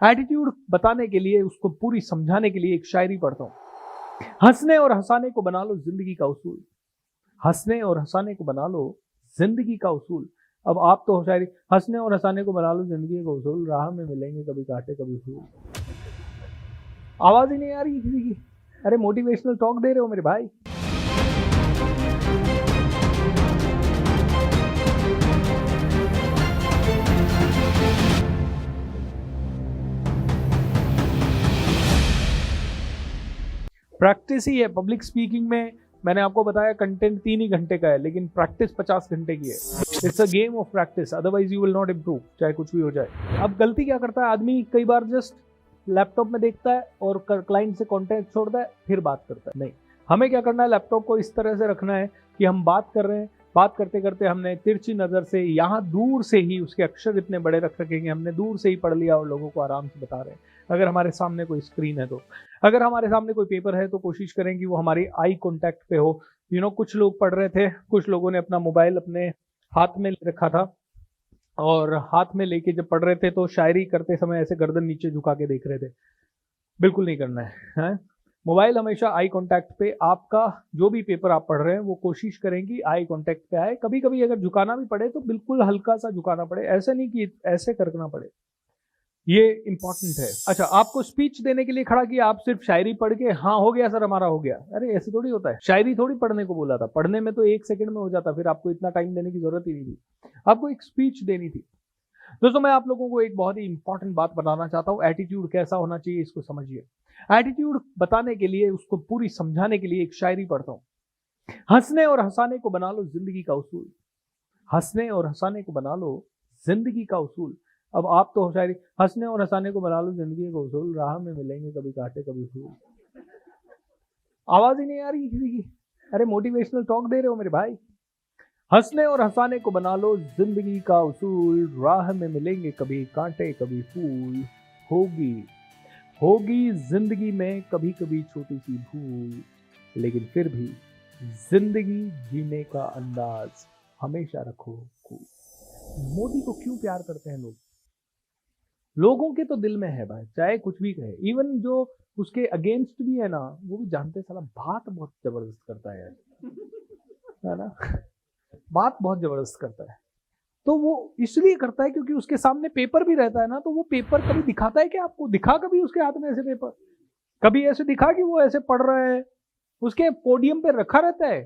Attitude बताने के लिए, उसको पूरी समझाने के लिए एक शायरी पढ़ता हूं। हंसने और हंसाने को बना लो जिंदगी का उसूल, हंसने और हंसाने को बना लो जिंदगी का उसूल। अब आप तो शायरी, हंसने और हंसाने को बना लो जिंदगी का उसूल, राह में मिलेंगे कभी कांटे कभी फूल। आवाज ही नहीं आ रही किसी की। अरे मोटिवेशनल टॉक दे रहे हो मेरे भाई। प्रैक्टिस ही है पब्लिक स्पीकिंग में। मैंने आपको बताया कंटेंट 3 ही घंटे का है, लेकिन प्रैक्टिस 50 घंटे की है। It's a game of practice, otherwise you will not improve, चाहे कुछ भी हो जाए। अब गलती क्या करता है आदमी, कई बार जस्ट लैपटॉप में देखता है और क्लाइंट से कॉन्टेक्ट छोड़ता है, फिर बात करता है। नहीं, हमें क्या करना है, लैपटॉप को इस तरह से रखना है कि हम बात कर रहे हैं, बात करते करते हमने तिरछी नज़र से यहाँ दूर से ही उसके अक्षर इतने बड़े रख रखे कि हमने दूर से ही पढ़ लिया और लोगों को आराम से बता रहे हैं। अगर हमारे सामने कोई स्क्रीन है तो, अगर हमारे सामने कोई पेपर है तो कोशिश करें कि वो हमारी आई कांटेक्ट पे हो। कुछ लोग पढ़ रहे थे, कुछ लोगों ने अपना मोबाइल अपने हाथ में ले रखा था और हाथ में लेके जब पढ़ रहे थे तो शायरी करते समय ऐसे गर्दन नीचे झुका के देख रहे थे। बिल्कुल नहीं करना है। मोबाइल हमेशा आई कांटेक्ट पे, आपका जो भी पेपर आप पढ़ रहे हैं वो कोशिश करें कि आई कांटेक्ट पे आए। कभी कभी अगर झुकाना भी पड़े तो बिल्कुल हल्का सा झुकाना पड़े, ऐसे नहीं कि ऐसे करना पड़े। ये इंपॉर्टेंट है। अच्छा, आपको स्पीच देने के लिए खड़ा किया, आप सिर्फ शायरी पढ़ के हाँ हो गया सर हमारा हो गया। अरे ऐसे थोड़ी होता है, शायरी थोड़ी पढ़ने को बोला था, पढ़ने में तो 1 सेकंड में हो जाता, फिर आपको इतना टाइम देने की जरूरत ही नहीं थी, आपको एक स्पीच देनी थी। दोस्तों, मैं आप लोगों को एक बहुत ही इंपॉर्टेंट बात बताना चाहता हूं। एटीट्यूड कैसा होना चाहिए इसको समझिए। एटीट्यूड बताने के लिए, उसको पूरी समझाने के लिए एक शायरी पढ़ता हूं। हंसने और हंसाने को बना लो जिंदगी का उसूल, हंसने और हंसाने को बना लो जिंदगी का उसूल। अब आप तो शायरी, हंसने और हंसाने को बना लो जिंदगी का उसूल, राह में मिलेंगे कभी कांटे कभी फूल। आवाज ही नहीं आ रही किसी की। अरे मोटिवेशनल टॉक दे रहे हो मेरे भाई। हंसने और हंसाने को बना लो जिंदगी का उसूल, राह में मिलेंगे कभी कांटे कभी फूल। होगी जिंदगी में कभी कभी छोटी सी भूल, लेकिन फिर भी जिंदगी जीने का अंदाज हमेशा रखो कूल। मोदी को क्यों प्यार करते हैं लोग? लोगों के तो दिल में है भाई, चाहे कुछ भी कहे। इवन जो उसके अगेंस्ट भी है ना, वो भी जानते साला बात बहुत जबरदस्त करता है यार, है ना, बात बहुत जबरदस्त करता है। तो वो इसलिए करता है क्योंकि उसके सामने पेपर भी रहता है ना, तो वो पेपर कभी दिखाता है कि आपको दिखा कभी उसके हाथ में ऐसे पेपर, कभी ऐसे दिखा कि वो ऐसे पढ़ रहा है? उसके पोडियम पे रखा रहता है,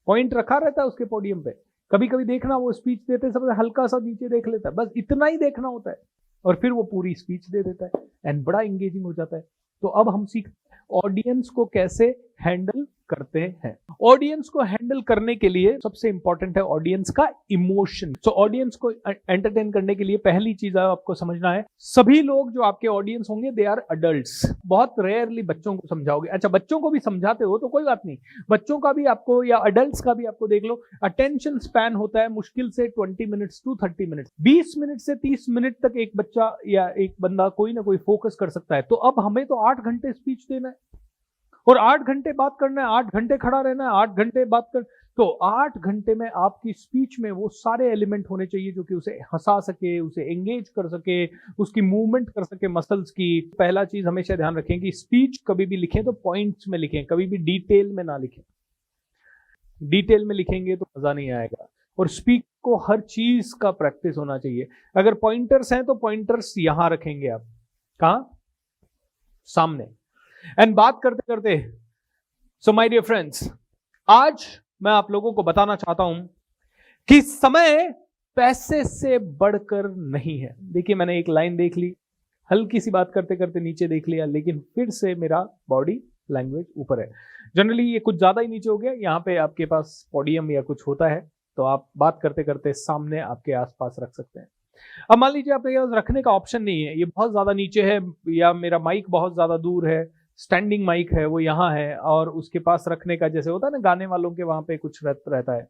पॉइंट रखा रहता है उसके पोडियम पे। कभी कभी देखना वो स्पीच देते समय हल्का सा नीचे देख लेता है, बस इतना ही देखना होता है, और फिर वो पूरी स्पीच दे देता है एंड बड़ा एंगेजिंग हो जाता है। तो अब हम सीख ऑडियंस को कैसे हैंडल करते हैं। ऑडियंस को हैंडल करने के लिए सबसे इंपॉर्टेंट है ऑडियंस का इमोशन। तो ऑडियंस को एंटरटेन करने के लिए पहली चीज आपको समझना है, सभी लोग जो आपके ऑडियंस होंगे दे आर अडल्ट्स। बहुत रेयरली बच्चों को समझाओगे। अच्छा, बच्चों को भी समझाते हो तो कोई बात नहीं, बच्चों का भी आपको या अडल्ट्स का भी आपको देख लो, अटेंशन स्पैन होता है मुश्किल से 20 मिनट्स टू 30 मिनट्स। 20 मिनट से 30 मिनट तक एक बच्चा या एक बंदा कोई ना कोई फोकस कर सकता है। तो अब हमें तो 8 घंटे स्पीच देना है और 8 घंटे बात करना है, 8 घंटे खड़ा रहना है, 8 घंटे बात कर। तो 8 घंटे में आपकी स्पीच में वो सारे एलिमेंट होने चाहिए जो कि उसे हंसा सके, उसे एंगेज कर सके, उसकी मूवमेंट कर सके मसल्स की। पहला चीज हमेशा ध्यान रखें कि स्पीच कभी भी लिखें तो पॉइंट्स में लिखें, कभी भी डिटेल में ना लिखें। डिटेल में लिखेंगे तो मजा नहीं आएगा। और स्पीक को हर चीज का प्रैक्टिस होना चाहिए। अगर पॉइंटर्स हैं तो पॉइंटर्स यहां रखेंगे आप, कहां? सामने। एंड बात करते करते, सो माय डियर फ्रेंड्स, आज मैं आप लोगों को बताना चाहता हूं कि समय पैसे से बढ़कर नहीं है। देखिए, मैंने एक लाइन देख ली, हल्की सी बात करते करते नीचे देख लिया, लेकिन फिर से मेरा बॉडी लैंग्वेज ऊपर है। जनरली ये कुछ ज्यादा ही नीचे हो गया। यहाँ पे आपके पास पोडियम या कुछ होता है तो आप बात करते करते सामने आपके आसपास रख सकते हैं। अब मान लीजिए आपके पास रखने का ऑप्शन नहीं है, ये बहुत ज्यादा नीचे है या मेरा माइक बहुत ज्यादा दूर है, स्टैंडिंग माइक है वो यहाँ है, और उसके पास रखने का जैसे होता है ना गाने वालों के वहां पे कुछ रहता है,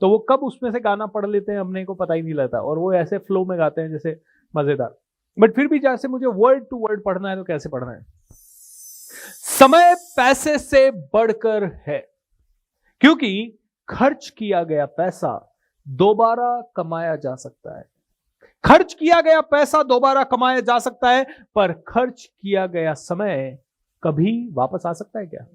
तो वो कब उसमें से गाना पढ़ लेते हैं अपने को पता ही नहीं लगता, और वो ऐसे फ्लो में गाते हैं जैसे मजेदार। बट फिर भी जैसे मुझे वर्ड टू वर्ड पढ़ना है तो कैसे पढ़ना है? समय पैसे से बढ़कर है, क्योंकि खर्च किया गया पैसा दोबारा कमाया जा सकता है। खर्च किया गया पैसा दोबारा कमाया जा सकता है, पर खर्च किया गया समय कभी वापस आ सकता है क्या?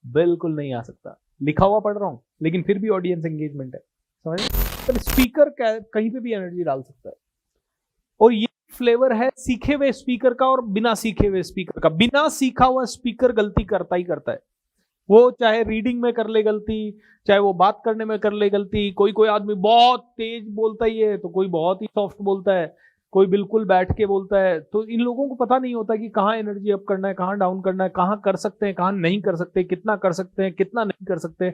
बिल्कुल नहीं आ सकता। लिखा हुआ पढ़ रहा हूं, लेकिन फिर भी ऑडियंस एंगेजमेंट है, समझ? तो स्पीकर कहीं पे भी एनर्जी डाल सकता है। और ये फ्लेवर है सीखे हुए स्पीकर का और बिना सीखे हुए स्पीकर का। बिना सीखा हुआ स्पीकर गलती करता ही करता है। वो चाहे रीडिंग में कर ले गलती, चाहे वो बात करने में कर ले गलती। कोई कोई आदमी बहुत तेज बोलता ही है, तो कोई बहुत ही सॉफ्ट बोलता है, कोई बिल्कुल बैठ के बोलता है। तो इन लोगों को पता नहीं होता कि कहाँ एनर्जी अप करना है, कहाँ डाउन करना है, कहाँ कर सकते हैं, कहाँ नहीं कर सकते, कितना कर सकते हैं, कितना नहीं कर सकते।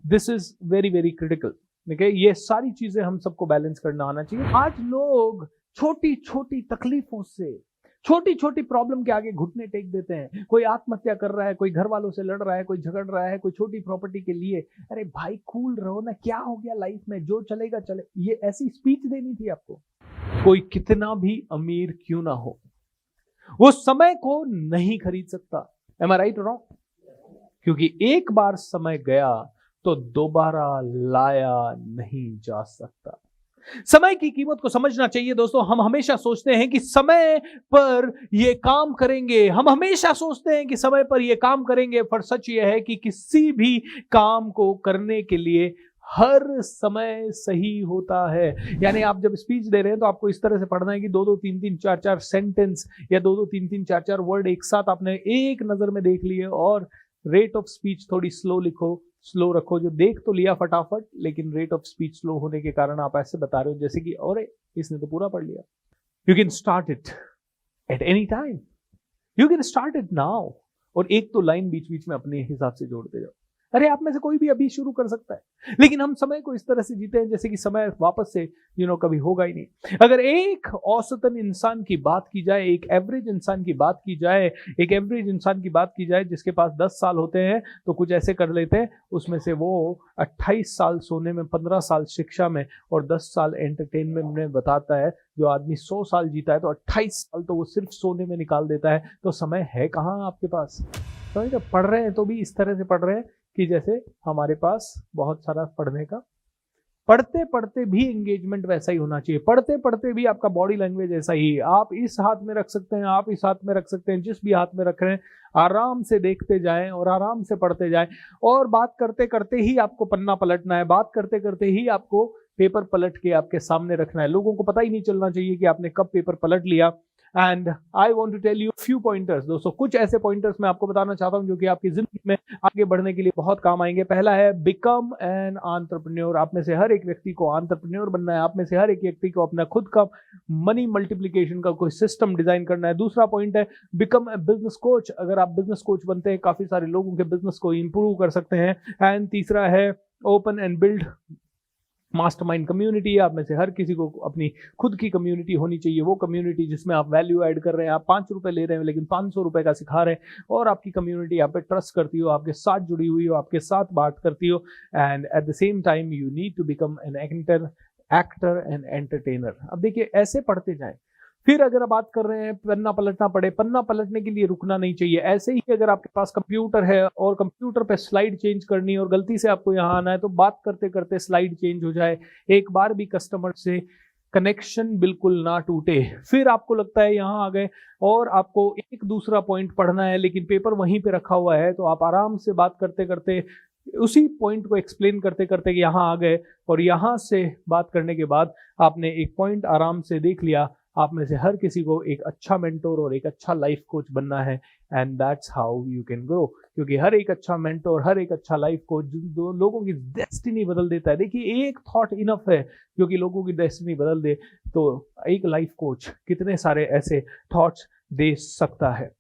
This is very very critical. ठीक है, ये सारी चीजें हम सबको बैलेंस करना आना चाहिए। आज लोग छोटी छोटी तकलीफों से, छोटी छोटी प्रॉब्लम के आगे घुटने टेक देते हैं। कोई आत्महत्या कर रहा है, कोई घर वालों से लड़ रहा है, कोई झगड़ रहा है, कोई छोटी प्रॉपर्टी के लिए। अरे भाई कूल रहो ना, क्या हो गया लाइफ में, जो चलेगा चले। ये ऐसी स्पीच देनी थी आपको। कोई कितना भी अमीर क्यों ना हो, वो समय को नहीं खरीद सकता। एम आई राइट और रॉन्ग? क्योंकि एक बार समय गया तो दोबारा लाया नहीं जा सकता। समय की कीमत को समझना चाहिए दोस्तों। हम हमेशा सोचते हैं कि समय पर ये काम करेंगे, हम हमेशा सोचते हैं कि समय पर ये काम करेंगे, पर सच ये है कि किसी भी काम को करने के लिए हर समय सही होता है। यानी आप जब स्पीच दे रहे हैं तो आपको इस तरह से पढ़ना है कि 2-2, 3-3, 4-4 सेंटेंस या 2-2, 3-3, 4-4 वर्ड एक साथ आपने एक नजर में देख लिए। और रेट ऑफ स्पीच थोड़ी स्लो लिखो, स्लो रखो। जो देख तो लिया फटाफट, लेकिन रेट ऑफ स्पीच स्लो होने के कारण आप ऐसे बता रहे हो जैसे कि अरे इसने तो पूरा पढ़ लिया। You can start it at any time, you can start it now. और एक तो लाइन बीच बीच में अपने हिसाब से जोड़ते जाओ। अरे आप में से कोई भी अभी शुरू कर सकता है, लेकिन हम समय को इस तरह से जीते हैं जैसे कि समय वापस से कभी होगा ही नहीं। अगर एक औसतन इंसान की बात की जाए, एक एवरेज इंसान की बात की जाए, एक एवरेज इंसान की बात की जाए जिसके पास 10 साल होते हैं, तो कुछ ऐसे कर लेते हैं। उसमें से वो 28 साल सोने में, 15 साल शिक्षा में और 10 साल एंटरटेनमेंट में बताता है। जो आदमी 100 साल जीता है तो 28 साल तो वो सिर्फ सोने में निकाल देता है। तो समय है कहाँ आपके पास? तो पढ़ रहे हैं तो भी इस तरह से पढ़ रहे हैं कि जैसे हमारे पास बहुत सारा पढ़ने का, पढ़ते पढ़ते भी एंगेजमेंट वैसा ही होना चाहिए। पढ़ते पढ़ते भी आपका बॉडी लैंग्वेज ऐसा ही। आप इस हाथ में रख सकते हैं, आप इस हाथ में रख सकते हैं, जिस भी हाथ में रख रहे हैं आराम से देखते जाएं और आराम से पढ़ते जाएं। और बात करते करते ही आपको पन्ना पलटना है, बात करते करते ही आपको पेपर पलट के आपके सामने रखना है। लोगों को पता ही नहीं चलना चाहिए कि आपने कब पेपर पलट लिया। And I want to tell you few pointers दोस्तों, कुछ ऐसे पॉइंटर्स मैं आपको बताना चाहता हूं जो कि आपकी जिंदगी में आगे बढ़ने के लिए बहुत काम आएंगे। पहला है बिकम एन एंटरप्रेन्योर। आप में से हर एक व्यक्ति को एंटरप्रेन्योर बनना है। आप में से हर एक व्यक्ति को अपना खुद का मनी मल्टीप्लिकेशन का कोई सिस्टम डिजाइन करना है। दूसरा पॉइंट है बिकम ए बिजनेस कोच। अगर आप बिजनेस कोच बनते हैं, काफी सारे लोगों के बिजनेस को इंप्रूव कर सकते हैं। एंड तीसरा है open and build mastermind community. आप में से हर किसी को अपनी खुद की कम्युनिटी होनी चाहिए। वो कम्युनिटी जिसमें आप वैल्यू ऐड कर रहे हैं। आप 5 रुपए ले रहे हैं लेकिन 500 रुपए का सिखा रहे हैं, और आपकी कम्युनिटी आप पे ट्रस्ट करती हो, आपके साथ जुड़ी हुई हो, आपके साथ बात करती हो। And at the same time you need to become an actor and entertainer. अब देखिए ऐसे पढ़ते जाए। फिर अगर आप बात कर रहे हैं पन्ना पलटना पड़े, पन्ना पलटने के लिए रुकना नहीं चाहिए। ऐसे ही अगर आपके पास कंप्यूटर है और कंप्यूटर पे स्लाइड चेंज करनी है और गलती से आपको यहाँ आना है, तो बात करते करते स्लाइड चेंज हो जाए। एक बार भी कस्टमर से कनेक्शन बिल्कुल ना टूटे। फिर आपको लगता है यहाँ आ गए और आपको एक दूसरा पॉइंट पढ़ना है लेकिन पेपर वहीं पे रखा हुआ है, तो आप आराम से बात करते करते उसी पॉइंट को एक्सप्लेन करते करते यहाँ आ गए, और यहाँ से बात करने के बाद आपने एक पॉइंट आराम से देख लिया। आप में से हर किसी को एक अच्छा मेंटोर और एक अच्छा लाइफ कोच बनना है। And that's how you can grow. क्योंकि हर एक अच्छा मेंटोर, हर एक अच्छा लाइफ कोच जो लोगों की डेस्टिनी बदल देता है। देखिए एक थॉट इनफ है जो कि लोगों की डेस्टिनी बदल दे, तो एक लाइफ कोच कितने सारे ऐसे थॉट्स दे सकता है।